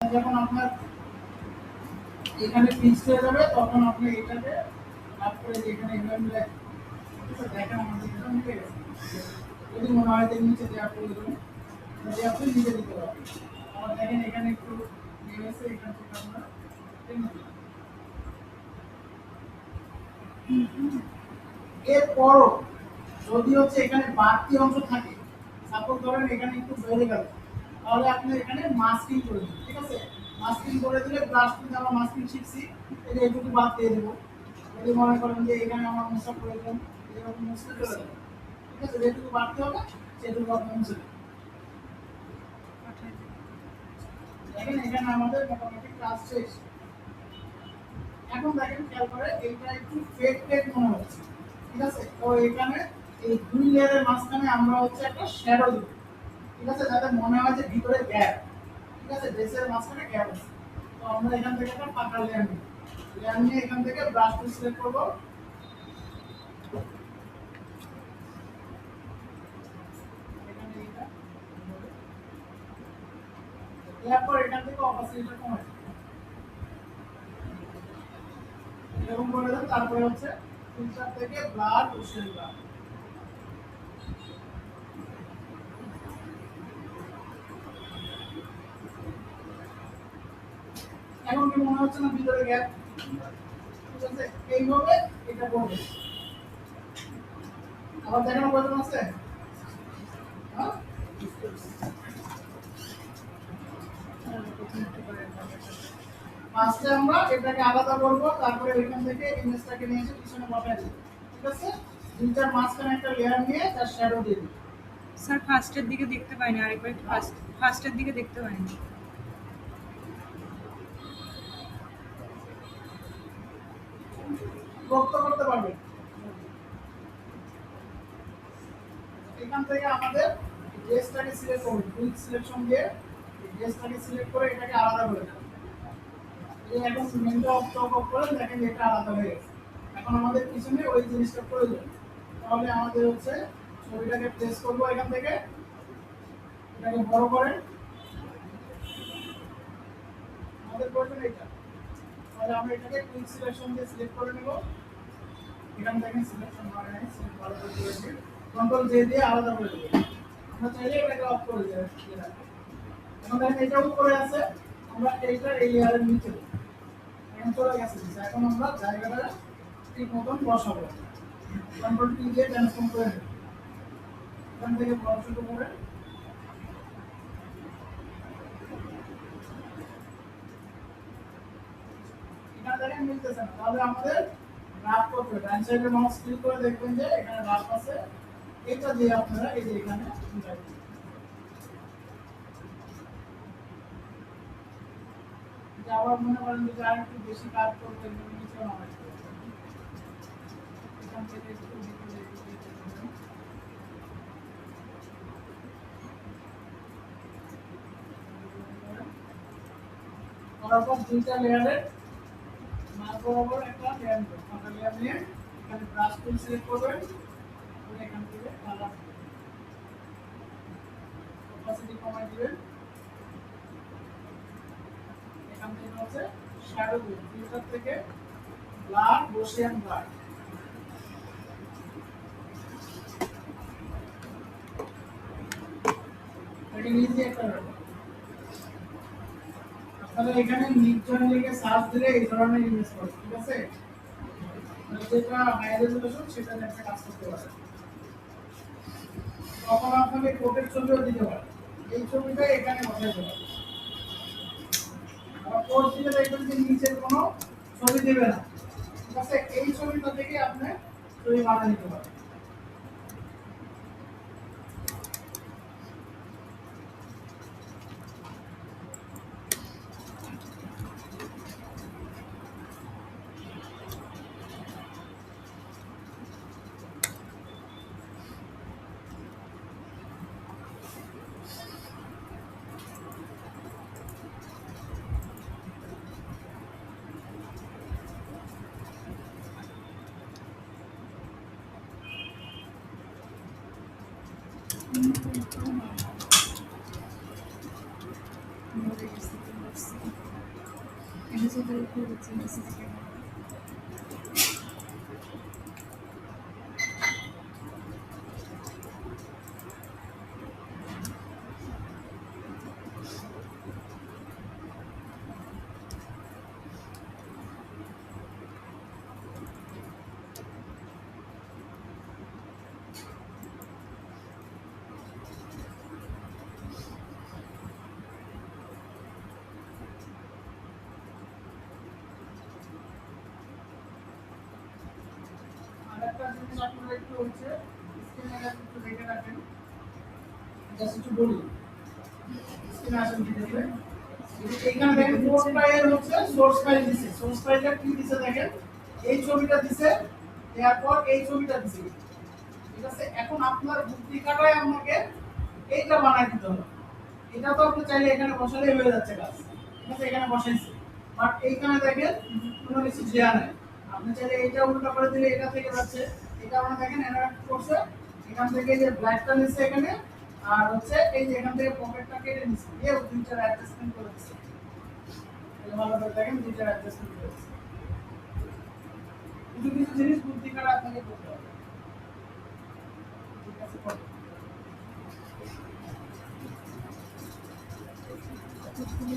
যখন আপনার এখানে ফিক্স হয়ে যাবে তখন আপনি এটাকে লাভ করে যে এখানে এভাবে দেখেন আমাদের এটা মিলে গেছে। যদি মনে হয় যে নিচে দেওয়া প্রয়োজন যদি আপনি নিজে দিতে পারবেন। আবার দেখেন এখানে একটু নিয়ে গেছে এখান থেকে আমরা টেনে দিলাম। এরপরও যদি হচ্ছে এখানে বাড়তি অংশ থাকে, সাপোজ ধরেন এখানে একটু বেড়ে গেল, তাহলে আপনি এখানে মাস্কিং করে দিন, ঠিক আছে? মাস্কিং করে দিলে ব্রাশ কিন্তু আমরা মাস্কিং শিখছি, এটা এইটুকু বাদ দিয়ে দেবো। যদি মনে করেন যে এখানে আমার মোছা প্রয়োজন, এরকম মুছতে চলে যাবে, ঠিক আছে? যেটুকু বাড়তে হবে সেটুকু আপনি মুছে দেবেন। দেখেন এখানে আমাদের মোটামুটি কাজ শেষ। এখন দেখেন খেয়াল করে এইটা একটু ফেক ফেক মনে হচ্ছে, ঠিক আছে? তো এখানে এই দুই লেয়ারের মাঝখানে আমরা হচ্ছে একটা শ্যাডো দিব, ঠিক আছে? যাতে মনে হয় যে ভিতরে গ্যাপ, ঠিক আছে? ড্রেসের মাঝখানে গ্যাপ আছে। তো আমরা এখান থেকে একটা পাকা লেয়ার নিই, লেয়ার নিয়ে এখান থেকে ব্রাশ টুল সিলেক্ট করবো, এখানে এটা দেওয়ার পর এখান থেকে অপাসিটিটা কমাই এরকম করে দেন। তারপরে হচ্ছে ফিল্টার থেকে ব্লার ওশেন ব্লার, এখন কি মনে হচ্ছে না ভিতরে গ্যাপ? ঠিক আছে, এইভাবে এটা করবে। আবার দেখানো প্রয়োজন আছে? হ্যাঁ, ফার্স্টে আমরা এটাকে আলাদা করব, তারপরে এখান থেকে ইমেজটাকে নিয়ে এসে পিছনে বসাই দেব, ঠিক আছে? দুইটার মাঝখানে একটা লেয়ার নিয়ে তার শ্যাডো দিয়ে দিই। স্যার ফার্স্টের দিকে দেখতে পাইনি, আরেকবার একটু ফার্স্টের দিকে দেখতে পাইনি। রক্ত করতে পারবে। এখান থেকে আমাদের ড্রেসটাকে সিলেক্ট করব, কুইক সিলেকশন দিয়ে ড্রেসটাকে সিলেক্ট করে এটাকে আলাদা করে দেব। এই এখন মেনটা অফ করে দেখেন এটা আলাদা হয়ে গেছে। এখন আমাদের পিছনে ওই জিনিসটা প্রয়োজন, তাহলে আমাদের হচ্ছে ছবিটাকে প্লেস করব এখান থেকে, এটাকে বড় করে আমাদের প্রয়োজন এটা, তাহলে আমরা এটাকে কুইক সিলেকশন দিয়ে সিলেক্ট করে নেব। এখান থেকে সিলেকশন হয় নাই, সিলেক্ট ভালো করে দিয়েছি, কন্ট্রোল জে দিয়ে আলাদা করে দেব। আমরা চাইলে এটাকে অফ করে দিতে পারি। এখন দেখেন এটা উপরে আছে, আমরা এইটা এই লেয়ারের নিচে দেব। এখন চলে গেছে, এখন আমরা জায়গাটা ঠিক মতন বসাবো। কন্ট্রোল টি দিয়ে ট্রান্সফর্ম করে নেব, এখান থেকে বড় ছোট করে এখানে দেখেন মিলতেছে না, তাহলে আমাদের রাফ করতে হবে। ডান সাইডে মাউস ক্লিক করে দেখবেন যে এখানে রাফ আছে, এটা দিয়ে আপনারা এই যে এখানে মিলাই দিন। যে আবার মনে করেন যে আর একটু বেশি কাজ করতে নিচে নামাই এখান থেকে একটু ভিতরে করার পর দুইটা লেয়ারের মাঝ বরাবর একটা লেয়ার নেবেন, ফাঁকা লেয়ার নিয়ে এখানে ব্রাশ টুল সিলেক্ট করবেন, এখান থেকে কালার অপাসিটি কমাই দিবেন, এখান থেকে হচ্ছে শ্যাডো দিবেন, ফিল্টার থেকে ব্লার গসিয়ান ব্লার, এটা ইজি একটা ব্যাপার। আপনারা এখানে নির্জন লিখে সার্চ দিলে এই ধরনের ইমেজ পাবেন, ঠিক আছে? যেটা হাই রেজোলিউশন সেটা একটা কাজ করতে পারে। তখন আপনাকে কোটের ছবিও দিতে পারে, এই ছবিটা এখানে বসাই দেবেন। আবার কোড দিলে দেখবেন যে নিচের কোনো ছবি দেবে না, ঠিক আছে? এই ছবিটা থেকে আপনি ছবি বানিয়ে নিতে পারেন। এটা সেটার উপরে হচ্ছে মেসেজ করে। আরেকটা জিনিস আপনারা একটু হচ্ছে স্ক্রিনে একটু দেখে রাখেন, জাস্ট একটু বলি স্ক্রিনে আসেন ভিডিওতে। এইখানে দেখেন কোড ফাইল হচ্ছে সোর্স ফাইল দিছে, সোর্স ফাইলটা কি দিছে দেখেন, এই ছবিটা দিছে, এরপর এই ছবিটা দিছে, ঠিক আছে। এখন আপনার বুদ্ধিকাটায় আপনাকে এইটা বানাই দিতে হবে। এটা তো আপনি চাইলে এখানে বসালেই হয়ে যাচ্ছে কাজ, ঠিক আছে, এখানে বসাইছি, বাট এইখানে দেখেন কোনো কিছু দেয়া নাই। আপনি চাইলে এইটা উল্টা করে দিলে এটা থেকে যাচ্ছে, এটা আমরা দেখেন এরা কি করছে, এখান থেকে এই যে ব্ল্যাকটা নিচ্ছে এখানে, আর হচ্ছে এই যে এখান থেকে পকেটটা কেটে নিচ্ছে, দিয়ে দুইটার অ্যাডজাস্টমেন্ট করে দিচ্ছে। তাহলে ভালো করে দেখেন দুইটার অ্যাডজাস্টমেন্ট করে দিচ্ছে। কিছু কিছু জিনিস বুদ্ধিকাটা আপনাকে করতে হবে।